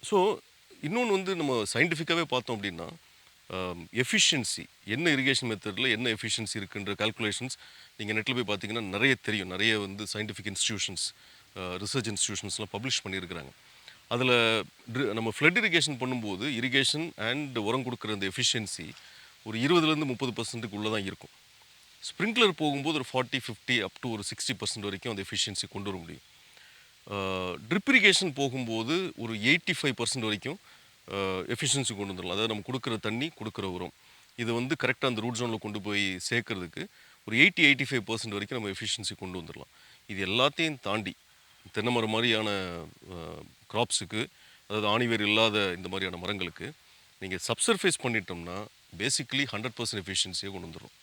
So இன்னொன்று வந்து நம்ம சயின்டிஃபிக்காகவே பார்த்தோம் அப்படின்னா எஃபிஷியன்சி என்ன இரிகேஷன் மெத்தடில் என்ன எஃபிஷியன்சி இருக்குன்ற கால்குலேஷன்ஸ் நீங்கள் நெட்டில் போய் பார்த்தீங்கன்னா நிறைய தெரியும். நிறைய வந்து சயின்டிஃபிக் இன்ஸ்டியூஷன்ஸ் ரிசர்ச் இன்ஸ்டியூஷன்ஸ்லாம் பப்ளிஷ் பண்ணியிருக்கிறாங்க. அதில் நம்ம ஃப்ளட் இரிகேஷன் பண்ணும்போது இரிகேஷன் அண்ட் உரம் கொடுக்குற அந்த எஃபிஷியன்சி ஒரு 20லேருந்து 30%க்குள்ளே தான் இருக்கும். ஸ்ப்ரிங்க்லர் போகும்போது ஒரு 40-50 அப் டு ஒரு 60% வரைக்கும் அந்த எஃபிஷியன்சி கொண்டு வர முடியும். ட்ரிப் இரிகேஷன் போகும்போது ஒரு 85% வரைக்கும் எஃபிஷியன்சி கொண்டு வந்துடலாம். அதாவது நம்ம கொடுக்குற தண்ணி, கொடுக்குற உரம் இது வந்து கரெக்டாக அந்த ரூட் ஜோனில் கொண்டு போய் சேர்க்கறதுக்கு ஒரு 80-85% வரைக்கும் நம்ம எஃபிஷியன்சி கொண்டு வந்துடலாம். இது எல்லாத்தையும் தாண்டி தென்னை மரம் மாதிரியான க்ராப்ஸுக்கு, அதாவது ஆணிவேர் இல்லாத இந்த மாதிரியான மரங்களுக்கு நீங்கள் சப்சர்ஃபேஸ் பண்ணிட்டோம்னா பேசிக்கலி 100% எஃபிஷியன்சியை கொண்டு வந்துடும்.